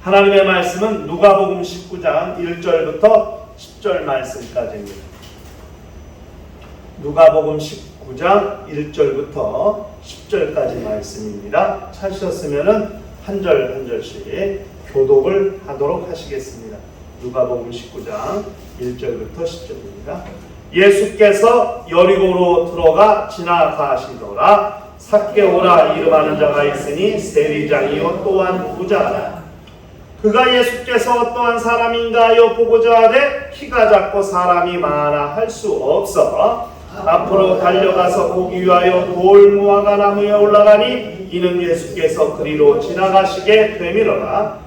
하나님의 말씀은 누가복음 19장 1절부터 10절 말씀까지입니다. 누가복음 19장 1절부터 10절까지 말씀입니다. 찾으셨으면 한 절 한 절씩 교독을 하도록 하시겠습니다. 누가복음 19장 1절부터 10절입니다. 예수께서 여리고로 들어가 지나가시더라. 삭개오라 이름하는 자가 있으니 세리장이요 또한 부자라. 그가 예수께서 어떠한 사람인가 하여 보고자 하되 키가 작고 사람이 많아 할 수 없어 앞으로 달려가서 보기 위하여 돌무화과 나무에 올라가니 이는 예수께서 그리로 지나가시게 되밀어라.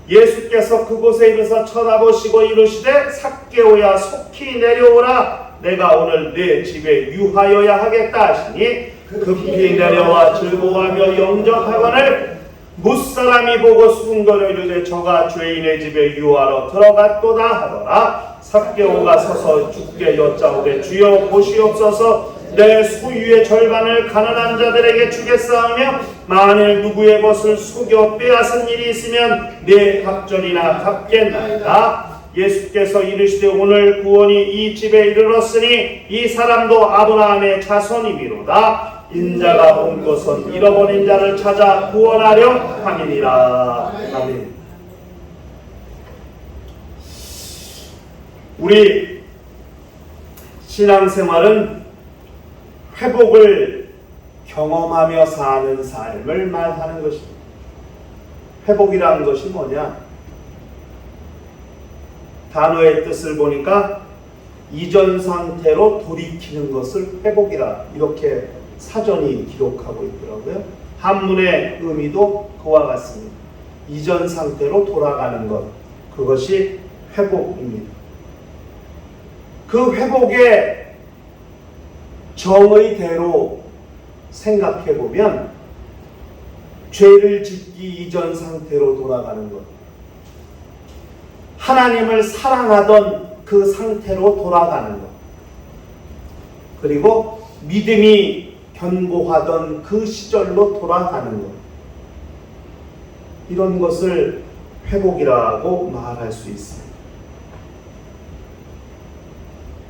예수께서 그곳에 이르사 쳐다보시고 이르시되 삭개오야 속히 내려오라. 내가 오늘 네 집에 유하여야 하겠다 하시니 급히 내려와 즐거워하며 영접하거늘 무사람이 보고 수군거려 이르되 저가 죄인의 집에 유하러 들어갔도다 하더라. 삭개오가 서서 주께 여짜오되 주여 보시옵소서 내 소유의 절반을 가난한 자들에게 주겠사오며 만일 누구의 것을 속여 빼앗은 일이 있으면 내 갑절이나 갚겠나이다. 예수께서 이르시되 오늘 구원이 이 집에 이르렀으니 이 사람도 아브라함의 자손이미로다. 인자가 온 것은 잃어버린 자를 찾아 구원하려 함이니라. 아멘. 우리 신앙생활은 회복을 경험하며 사는 삶을 말하는 것입니다. 회복이라는 것이 뭐냐? 단어의 뜻을 보니까 이전 상태로 돌이키는 것을 회복이라 이렇게 사전이 기록하고 있더라고요. 한문의 의미도 그와 같습니다. 이전 상태로 돌아가는 것, 그것이 회복입니다. 그 회복의 정의대로 생각해보면 죄를 짓기 이전 상태로 돌아가는 것, 하나님을 사랑하던 그 상태로 돌아가는 것, 그리고 믿음이 견고하던 그 시절로 돌아가는 것, 이런 것을 회복이라고 말할 수 있습니다.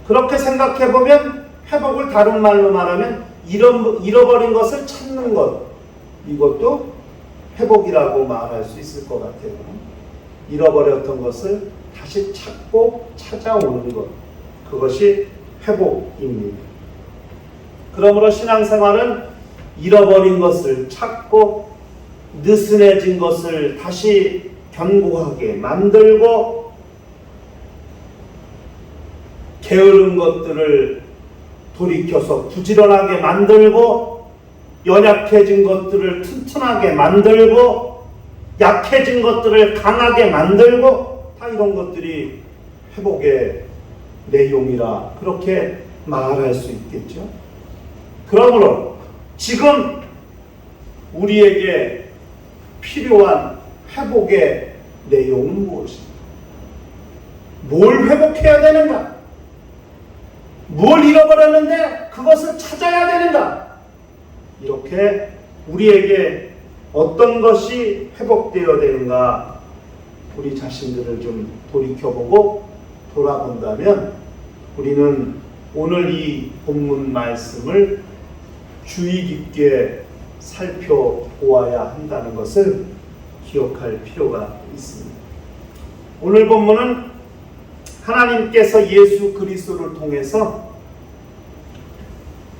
그렇게 생각해보면 회복을 다른 말로 말하면 잃어버린 것을 찾는 것, 이것도 회복이라고 말할 수 있을 것 같아요. 잃어버렸던 것을 다시 찾고 찾아오는 것, 그것이 회복입니다. 그러므로 신앙생활은 잃어버린 것을 찾고 느슨해진 것을 다시 견고하게 만들고 게으른 것들을 돌이켜서 부지런하게 만들고 연약해진 것들을 튼튼하게 만들고 약해진 것들을 강하게 만들고 다 이런 것들이 회복의 내용이라 그렇게 말할 수 있겠죠. 그러므로 지금 우리에게 필요한 회복의 내용은 무엇입니까? 뭘 회복해야 되는가? 뭘 잃어버렸는데 그것을 찾아야 되는가? 이렇게 우리에게 어떤 것이 회복되어야 되는가? 우리 자신들을 좀 돌이켜보고 돌아본다면 우리는 오늘 이 본문 말씀을 주의 깊게 살펴보아야 한다는 것을 기억할 필요가 있습니다. 오늘 본문은 하나님께서 예수 그리스도를 통해서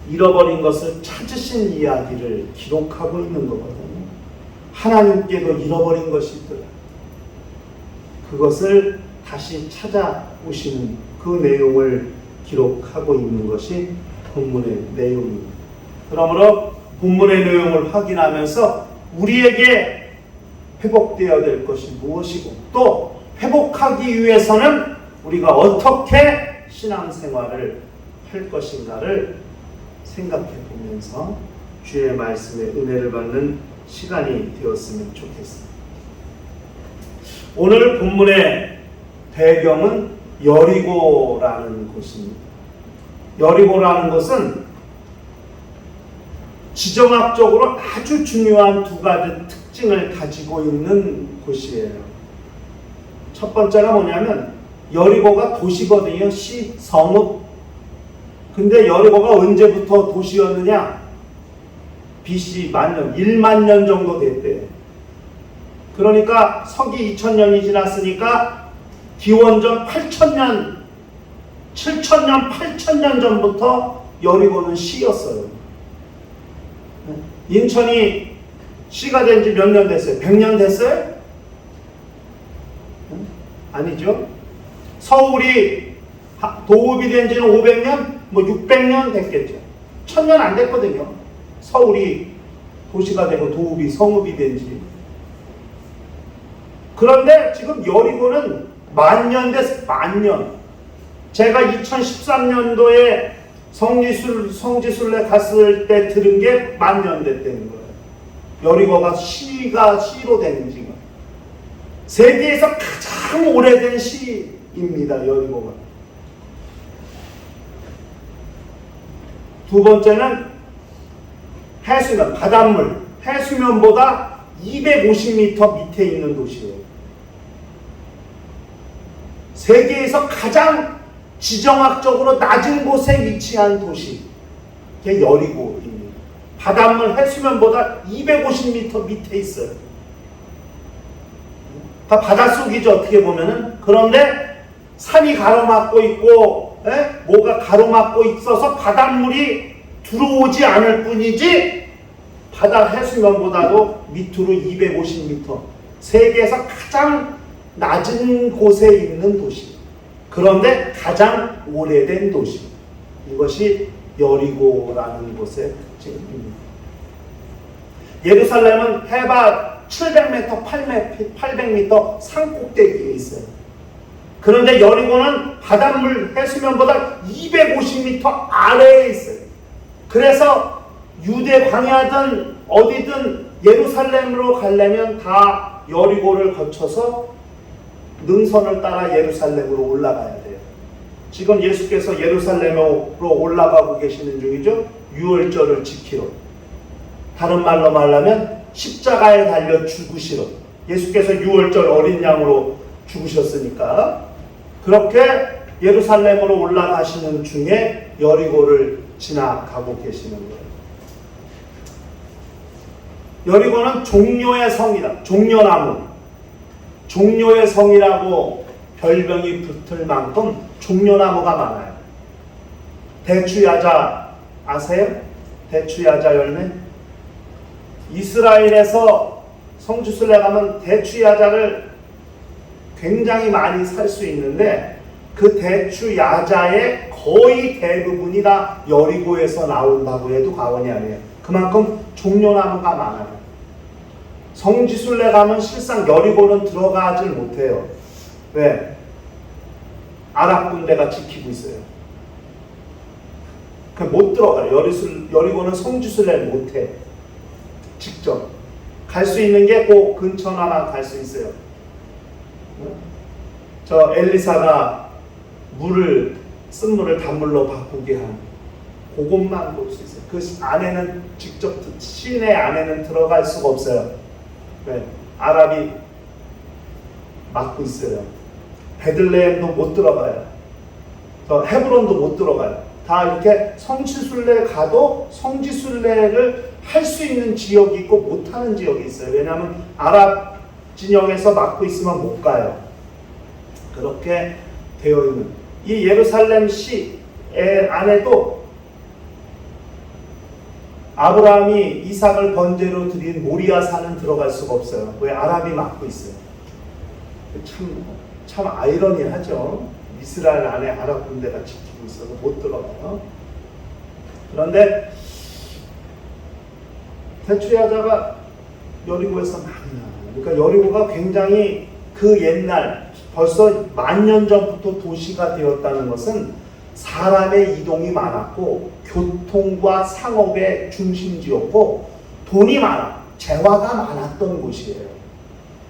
잃어버린 것을 찾으신 이야기를 기록하고 있는 거거든요. 하나님께도 잃어버린 것이 있더라. 그것을 다시 찾아오시는 그 내용을 기록하고 있는 것이 본문의 내용입니다. 그러므로 본문의 내용을 확인하면서 우리에게 회복되어야 될 것이 무엇이고 또 회복하기 위해서는 우리가 어떻게 신앙생활을 할 것인가를 생각해 보면서 주의 말씀의 은혜를 받는 시간이 되었으면 좋겠습니다. 오늘 본문의 배경은 여리고라는 곳입니다. 여리고라는 것은 지정학적으로 아주 중요한 두 가지 특징 특징을 가지고 있는 곳이에요. 첫 번째가 뭐냐면 여리고가 도시거든요. 시, 성읍. 근데 여리고가 언제부터 도시였느냐? BC 만년, 1만 년 정도 됐대요. 그러니까 서기 2000년이 지났으니까 기원전 8000년, 7000년, 8000년 전부터 여리고는 시였어요. 인천이 시가 된 지 몇 년 됐어요? 100년 됐어요? 아니죠. 서울이 도읍이 된 지는 500년? 뭐 600년 됐겠죠. 1000년 안 됐거든요. 서울이 도시가 되고 도읍이 성읍이 된 지. 그런데 지금 여리고는 만년 됐어요. 만년. 제가 2013년도에 성지순례 갔을 때 들은 게 만년 됐다는 거예요. 여리고가 시로 된 지가. 세계에서 가장 오래된 시입니다. 여리고가. 두 번째는 해수면, 바닷물. 해수면보다 250m 밑에 있는 도시예요. 세계에서 가장 지정학적으로 낮은 곳에 위치한 도시. 그게 여리고입니다. 바닷물 해수면보다 250m 밑에 있어요. 다 바닷속이죠, 어떻게 보면은. 그런데 산이 가로막고 있고, 뭐가 가로막고 있어서 바닷물이 들어오지 않을 뿐이지, 바다 해수면보다도 밑으로 250m. 세계에서 가장 낮은 곳에 있는 도시. 그런데 가장 오래된 도시. 이것이 여리고라는 곳의 특징입니다. 예루살렘은 해발 700m, 800m 산꼭대기에 있어요. 그런데 여리고는 바닷물 해수면보다 250m 아래에 있어요. 그래서 유대 광야든 어디든 예루살렘으로 가려면 다 여리고를 거쳐서 능선을 따라 예루살렘으로 올라가야 돼요. 지금 예수께서 예루살렘으로 올라가고 계시는 중이죠. 유월절을 지키러. 다른 말로 말하면 십자가에 달려 죽으시러. 예수께서 유월절 어린 양으로 죽으셨으니까 그렇게 예루살렘으로 올라가시는 중에 여리고를 지나가고 계시는 거예요. 여리고는 종려의 성이다. 종려나무. 종려의 성이라고 별명이 붙을 만큼 종려나무가 많아요. 대추야자 아세요? 대추야자 열매? 이스라엘에서 성지순례 가면 대추야자를 굉장히 많이 살 수 있는데 그 대추야자의 거의 대부분이 다 여리고에서 나온다고 해도 과언이 아니에요. 그만큼 종려나무가 많아요. 성지순례 가면 실상 여리고는 들어가질 못해요. 왜? 아랍 군대가 지키고 있어요. 못 들어가요. 여리고는 성지순례를 못해. 직접. 갈 수 있는 게 그 근처나만 갈 수 있어요. 저 엘리사가 쓴물을 단물로 바꾸게 한 그것만 볼 수 있어요. 그 안에는 직접 시내 안에는 들어갈 수가 없어요. 네, 아랍이 막고 있어요. 베들레헴도 못 들어가요. 헤브론도 못 들어가요. 다 이렇게 성지순례 가도 성지순례를 할 수 있는 지역이 있고 못하는 지역이 있어요. 왜냐하면 아랍 진영에서 막고 있으면 못 가요. 그렇게 되어 있는 이 예루살렘 시 안에도 아브라함이 이삭을 번제로 드린 모리아 산은 들어갈 수가 없어요. 왜? 아랍이 막고 있어요. 참 아이러니하죠. 이스라엘 안에 아랍 군대가 지키고 있어서 못 들어가요. 그런데 대추야자가 여리고에서 많이 나와요. 그러니까 여리고가 굉장히 그 옛날 벌써 만년 전부터 도시가 되었다는 것은 사람의 이동이 많았고 교통과 상업의 중심지였고 돈이 많아 재화가 많았던 곳이에요.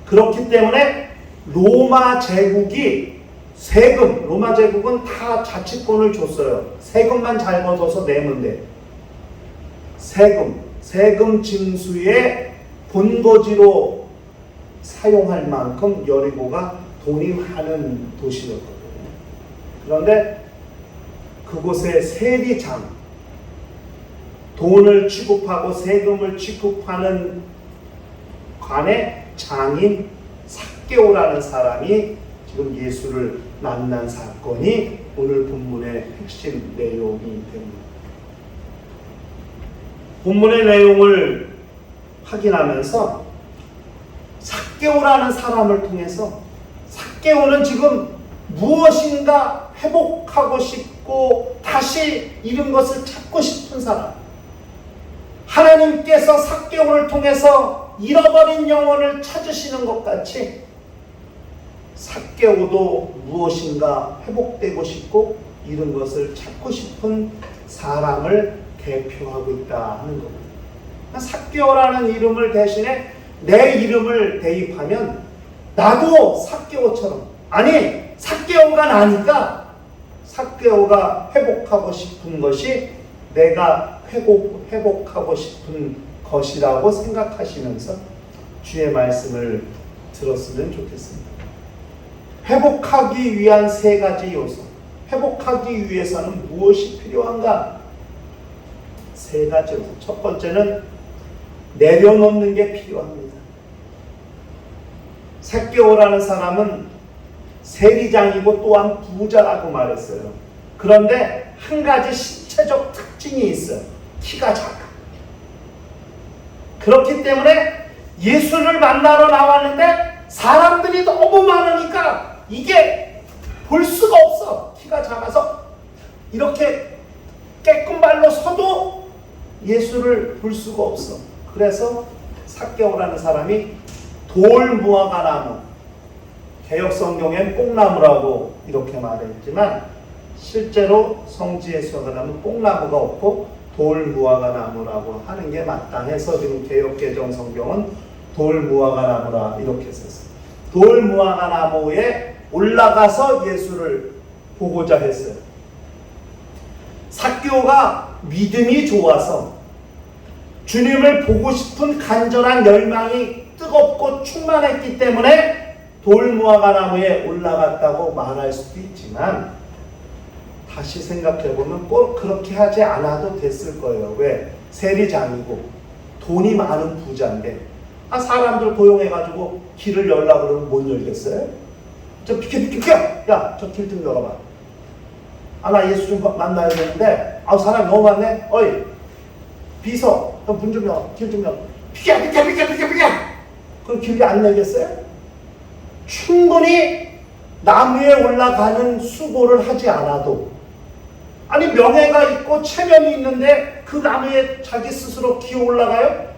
그렇기 때문에 로마 제국이 로마 제국은 다 자치권을 줬어요. 세금만 잘 걷어서 내면 돼. 세금 징수에 본거지로 사용할 만큼 여리고가 돈이 많은 도시였거든요. 그런데 그곳에 세리장, 돈을 취급하고 세금을 취급하는 관의 장인 삭개오라는 사람이 지금 예수를 만난 사건이 오늘 본문의 핵심 내용이 됩니다. 본문의 내용을 확인하면서 삭개오라는 사람을 통해서 삭개오는 지금 무엇인가 회복하고 싶고 다시 잃은 것을 찾고 싶은 사람, 하나님께서 삭개오를 통해서 잃어버린 영혼을 찾으시는 것 같이 삭개오도 무엇인가 회복되고 싶고 잃은 것을 찾고 싶은 사람을 대표하고 있다 하는 겁니다. 삭개오라는 이름을 대신에 내 이름을 대입하면 나도 삭개오처럼, 아니 삭개오가 나니까 삭개오가 회복하고 싶은 것이 내가 회복하고 싶은 것이라고 생각하시면서 주의 말씀을 들었으면 좋겠습니다. 회복하기 위한 세 가지 요소, 회복하기 위해서는 무엇이 필요한가? 세 가지 요소. 첫 번째는 내려놓는 게 필요합니다. 삭개오라는 사람은 세리장이고 또한 부자라고 말했어요. 그런데 한 가지 신체적 특징이 있어요. 키가 작아. 그렇기 때문에 예수를 만나러 나왔는데 사람들이 너무 많으니까 이게 볼 수가 없어. 키가 작아서 이렇게 깨끗발로 서도 예수를 볼 수가 없어. 그래서 삭개오라는 사람이 돌무화과나무, 개역성경엔 뽕나무라고 이렇게 말했지만 실제로 성지에서 가면 뽕나무가 없고 돌무화과나무라고 하는 게 마땅해서 지금 개역개정 성경은 돌무화과나무라 이렇게 썼어요. 돌무화과나무에 올라가서 예수를 보고자 했어요. 삭개오가 믿음이 좋아서 주님을 보고 싶은 간절한 열망이 뜨겁고 충만했기 때문에 돌무화과나무에 올라갔다고 말할 수도 있지만 다시 생각해보면 꼭 그렇게 하지 않아도 됐을 거예요. 왜? 세리장이고 돈이 많은 부자인데 사람들 고용해가지고 길을 열라고 그러면 못 열겠어요? 저 비켜! 야, 저 길 좀 열어봐. 나 예수 좀 만나야 되는데 사람 너무 많네? 어이 비서, 문 좀 열어. 길 좀 열어. 비켜! 그럼 길이 안 열겠어요? 충분히 나무에 올라가는 수고를 하지 않아도, 아니 명예가 있고 체면이 있는데 그 나무에 자기 스스로 기어 올라가요?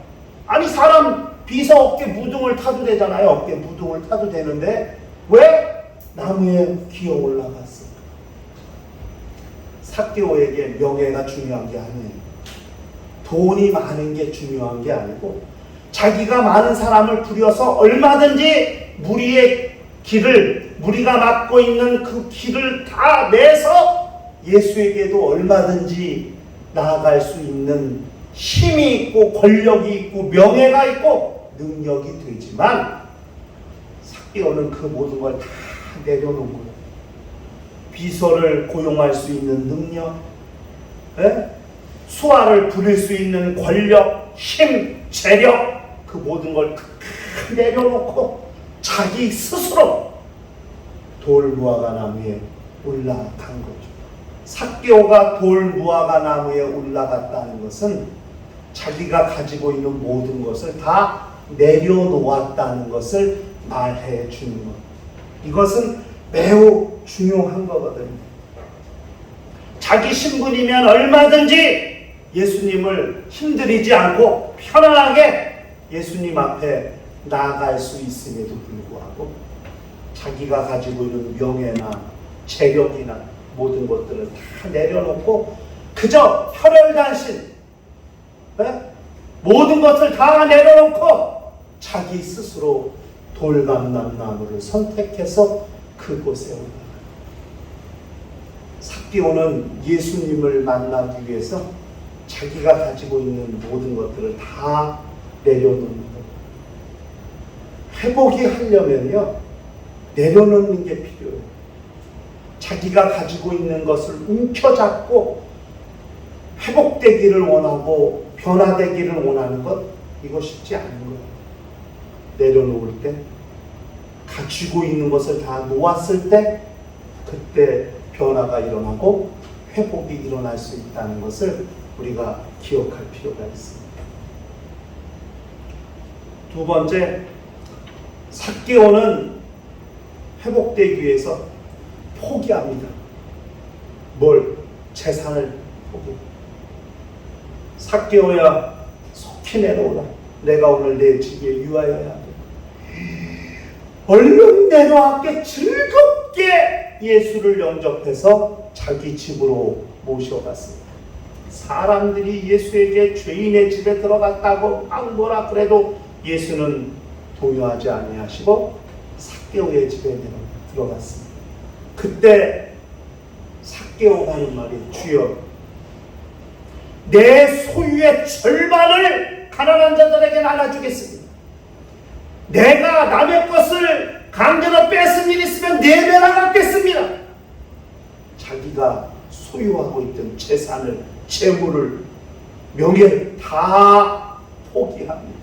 아니 사람 비서 어깨 무등을 타도 되잖아요. 어깨 무등을 타도 되는데 왜 나무에 기어 올라갔을까? 삭개오에게 명예가 중요한 게 아니에요. 돈이 많은 게 중요한 게 아니고 자기가 많은 사람을 부려서 얼마든지 무리가 맡고 있는 그 길을 다 내서 예수에게도 얼마든지 나아갈 수 있는 힘이 있고 권력이 있고 명예가 있고 능력이 되지만 삭개오는 그 모든 걸 다 내려놓은 거예요. 비서를 고용할 수 있는 능력, 수하를 부릴 수 있는 권력, 힘, 재력, 그 모든 걸 다 내려놓고 자기 스스로 돌무화과나무에 올라간 거죠. 삭개오가 돌무화과나무에 올라갔다는 것은 자기가 가지고 있는 모든 것을 다 내려놓았다는 것을 말해 주는 것. 이것은 매우 중요한 거거든요. 자기 신분이면 얼마든지 예수님을 힘들이지 않고 편안하게 예수님 앞에 나아갈 수 있음에도 불구하고 자기가 가지고 있는 명예나 재력이나 모든 것들을 다 내려놓고 그저 혈혈단신, 모든 것을 다 내려놓고 자기 스스로 돌감람나무를 선택해서 그곳에 올라가요. 삭개오는 예수님을 만나기 위해서 자기가 가지고 있는 모든 것들을 다 내려놓는 거예요. 회복이 하려면요, 내려놓는 게 필요해요. 자기가 가지고 있는 것을 움켜잡고 회복되기를 원하고 변화되기를 원하는 것, 이거 쉽지 않은 거예요. 내려놓을 때, 가지고 있는 것을 다 놓았을 때, 그때 변화가 일어나고 회복이 일어날 수 있다는 것을 우리가 기억할 필요가 있습니다. 두 번째, 삭개오는 회복되기 위해서 포기합니다. 뭘? 재산을 포기합니다. 삭개오야, 속히 내놓으라. 내가 오늘 내 집에 유하여야 돼. 얼른 내놓았게 즐겁게 예수를 영접해서 자기 집으로 모셔갔습니다. 사람들이 예수에게 죄인의 집에 들어갔다고 막 뭐라 그래도 예수는 동요하지 아니하시고 삭개오의 집에 들어갔습니다. 그때 삭개오가 하는 말이, 주여, 내 소유의 절반을 가난한 자들에게 나눠주겠습니다. 내가 남의 것을 강제로 뺏은 일 있으면 4배나 갚겠습니다. 자기가 소유하고 있던 재산을, 재물을, 명예를 다 포기합니다.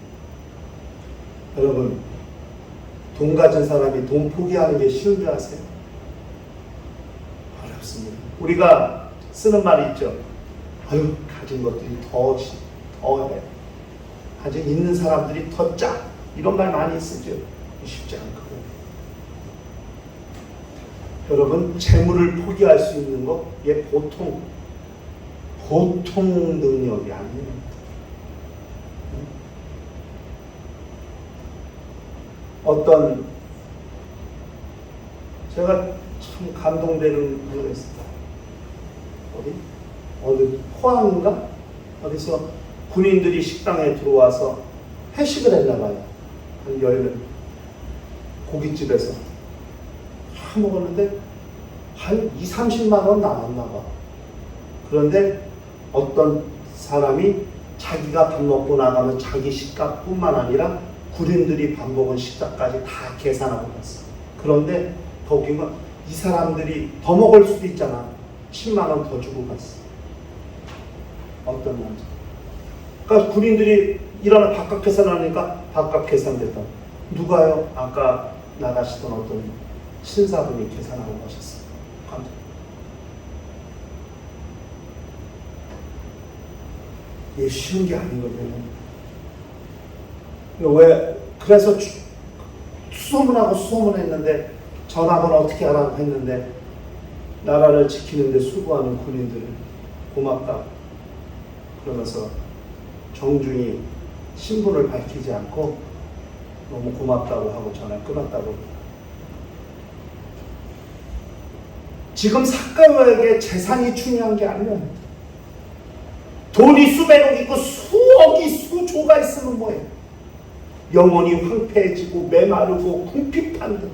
여러분, 돈 가진 사람이 돈 포기하는 게 쉬운 줄 아세요? 어렵습니다. 우리가 쓰는 말이 있죠. 아유, 가진 것들이 더해. 아직 있는 사람들이 더 짜. 이런 말 많이 쓰죠. 쉽지 않거든요. 여러분, 재물을 포기할 수 있는 거, 얘 보통 능력이 아니에요. 제가 참 감동되는 분이 있습니다. 어디 포항인가? 어디서 군인들이 식당에 들어와서 회식을 했나 봐요. 한 10명. 고깃집에서 다 먹었는데 한 20-30만 원 남았나 봐. 그런데 어떤 사람이 자기가 밥 먹고 나가면 자기 식값뿐만 아니라 군인들이 밥 먹은 식값까지 다 계산하고 갔어. 그런데 더 웃긴 건 이 사람들이 더 먹을 수도 있잖아. 10만 원 더 주고 갔어. 어떤 남자. 그러니까 군인들이 일어나 밥값 계산하니까 밥값 계산됐다. 누가요? 아까 나가시던 어떤 신사분이 계산하고 가셨어요. 이게 쉬운 게 아니거든요. 그래서 수소문했는데 전화번호 어떻게 하라고 했는데 나라를 지키는데 수고하는 군인들 고맙다 그러면서 정중히 신분을 밝히지 않고 너무 고맙다고 하고 전화 끊었다고. 지금 삭개오에게 재산이 중요한 게 아니에요. 돈이 수백억 있고 수억이 수조가 있으면 뭐예요? 영혼이 황폐해지고 메마르고 궁핍한 듯.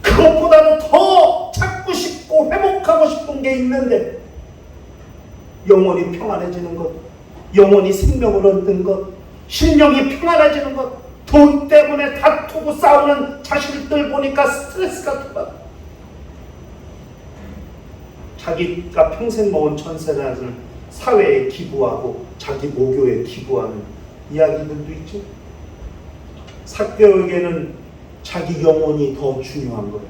그것보다는 더 찾고 싶고 회복하고 싶은 게 있는데 영혼이 평안해지는 것, 영혼이 생명을 얻는 것, 심령이 평안해지는 것, 돈 때문에 다투고 싸우는 자식들 보니까 스트레스가 받아. 자기가 평생 모은 천세란을 사회에 기부하고 자기 모교에 기부하는 이야기들도 있죠. 삭개오에게는 자기 영혼이 더 중요한 거예요.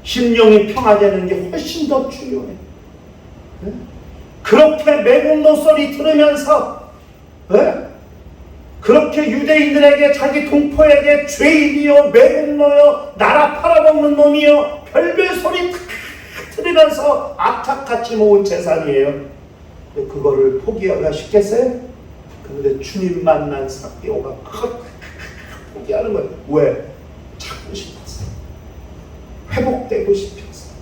심령이 평화되는 게 훨씬 더 중요해. 네? 그렇게 매국노 소리 들으면서 그렇게 유대인들에게 자기 동포에게 죄인이요 매국노요 나라 팔아먹는 놈이요 별별 소리 다 들으면서 악착같이 모은 재산이에요. 그거를 포기하기가 쉽겠어요? 그런데 주님 만난 삭개오가 포기하는 거예요. 왜? 찾고 싶어서, 회복되고 싶어서,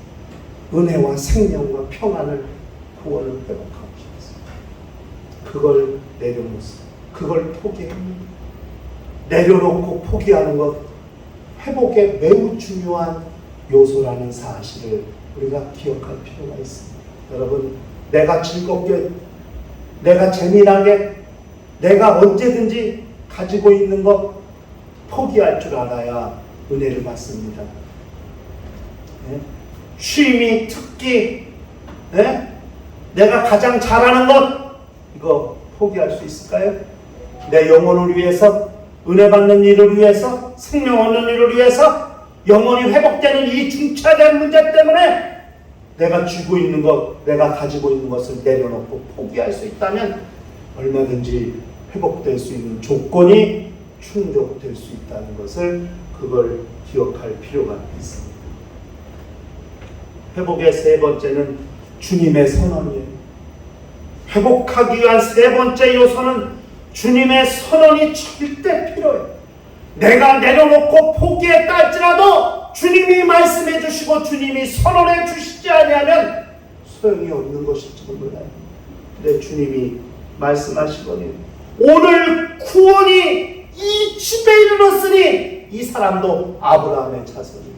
은혜와 생명과 평안을, 구원을 회복하고 싶어서 그걸 내려놓았어요. 그걸 포기합니다. 내려놓고 포기하는 것, 회복에 매우 중요한 요소라는 사실을 우리가 기억할 필요가 있습니다. 여러분, 내가 즐겁게, 내가 재미나게, 내가 언제든지 가지고 있는 것 포기할 줄 알아야 은혜를 받습니다. 네? 취미, 특기, 네? 내가 가장 잘하는 것, 이거 포기할 수 있을까요? 내 영혼을 위해서, 은혜 받는 일을 위해서, 생명 얻는 일을 위해서, 영혼이 회복되는 이 중차대한 문제 때문에 내가 쥐고 있는 것, 내가 가지고 있는 것을 내려놓고 포기할 수 있다면 얼마든지 회복될 수 있는 조건이 충족될 수 있다는 것을, 그걸 기억할 필요가 있습니다. 회복의 세 번째는 주님의 선언이에요. 회복하기 위한 세 번째 요소는 주님의 선언이 절대 필요해요. 내가 내려놓고 포기했다 할지라도 주님이 말씀해 주시고 주님이 선언해 주시지 아니하면 소용이 없는 것일지도 몰라요. 근데 주님이 말씀하시거든요. 오늘 구원이 이 집에 이르렀으니 이 사람도 아브라함의 자손이에요.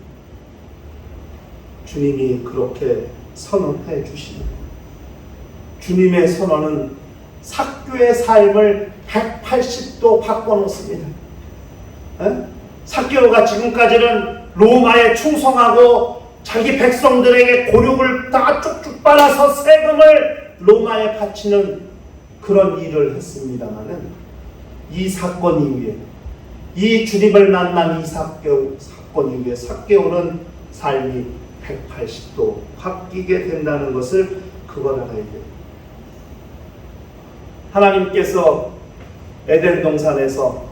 주님이 그렇게 선언해 주시는, 주님의 선언은 삭개오의 삶을 180도 바꿔놓습니다. 삭개오가 지금까지는 로마에 충성하고 자기 백성들에게 고륙을 다 쭉쭉 빨아서 세금을 로마에 바치는 그런 일을 했습니다마는, 이 사건 이후에, 이 주님을 만난 이 사건 이후에 삭개오는 삶이 180도 바뀌게 된다는 것을 그걸 알아야 돼요. 하나님께서 에덴 동산에서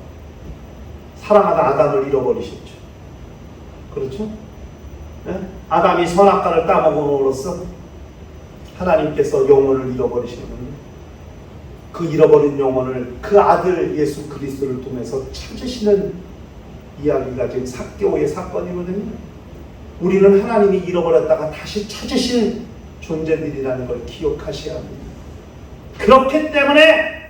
사랑하는 아담을 잃어버리셨죠. 그렇죠? 네? 아담이 선악과를 따먹음으로써 하나님께서 영혼을 잃어버리셨는데, 그 잃어버린 영혼을 그 아들 예수 그리스도를 통해서 찾으시는 이야기가 지금 삭개오의 사건이거든요. 우리는 하나님이 잃어버렸다가 다시 찾으신 존재들이라는 걸 기억하셔야 합니다. 그렇기 때문에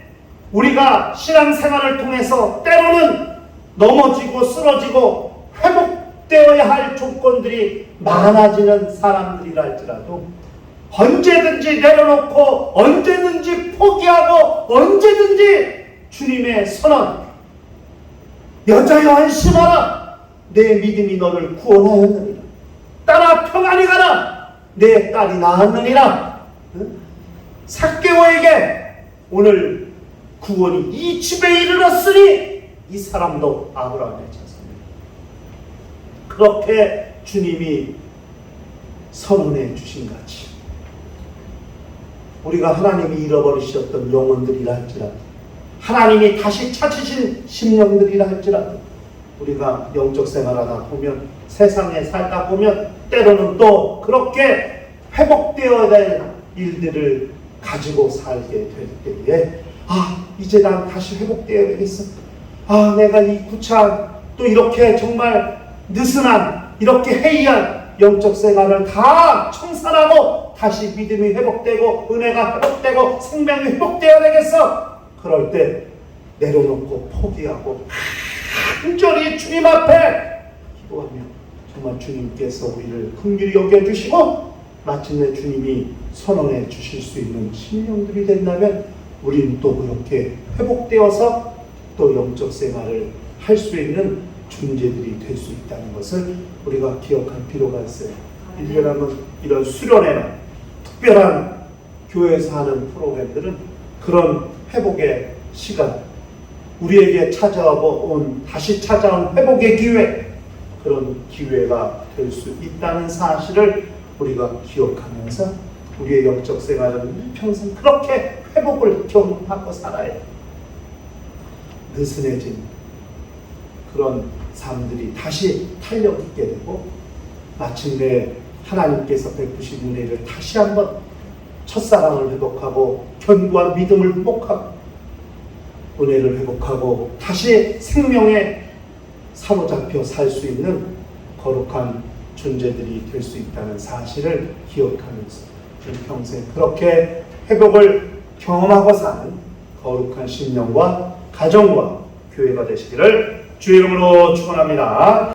우리가 신앙생활을 통해서 때로는 넘어지고 쓰러지고 회복되어야 할 조건들이 많아지는 사람들이라 할지라도 언제든지 내려놓고 언제든지 포기하고 언제든지 주님의 선언, 여자여 안심하라, 내 믿음이 너를 구원하였느니라, 딸아 평안히 가라, 내 딸이 나았느니라. 삭개오에게 오늘 구원이 이 집에 이르렀으니 이 사람도 아브라함의 자손이다. 그렇게 주님이 선언해 주신 같이 우리가 하나님이 잃어버리셨던 영혼들이라 할지라도, 하나님이 다시 찾으신 심령들이라 할지라도, 우리가 영적 생활하다 보면, 세상에 살다 보면 때로는 또 그렇게 회복되어야 될 일들을 가지고 살게 될 때에, 이제 난 다시 회복되어야 되겠어. 내가 이 구차한, 또 이렇게 정말 느슨한, 이렇게 해이한 영적 생활을 다 청산하고 다시 믿음이 회복되고 은혜가 회복되고 생명이 회복되어야 되겠어. 그럴 때 내려놓고 포기하고 간절히 주님 앞에 기도하며 정말 주님께서 우리를 긍휼히 여겨주시고 마침내 주님이 선언해 주실 수 있는 심령들이 된다면 우리는 또 그렇게 회복되어서 또 영적 생활을 할 수 있는 존재들이 될 수 있다는 것을 우리가 기억할 필요가 있어요. 1년에 하면 이런 수련회나 특별한 교회에서 하는 프로그램들은 그런 회복의 시간, 우리에게 다시 찾아온 회복의 기회, 그런 기회가 될 수 있다는 사실을 우리가 기억하면서 우리의 영적 생활은 평생 그렇게 회복을 경험하고 살아야 해요. 느슨해진 그런 삶들이 다시 탄력 있게 되고 마침내 하나님께서 베푸신 은혜를 다시 한번 첫사랑을 회복하고 견고한 믿음을 회복하고 은혜를 회복하고 다시 생명에 사로잡혀 살 수 있는 거룩한 존재들이 될 수 있다는 사실을 기억하면서 평생 그렇게 회복을 경험하고 사는 거룩한 신령과 가정과 교회가 되시기를 주의 이름으로 축원합니다.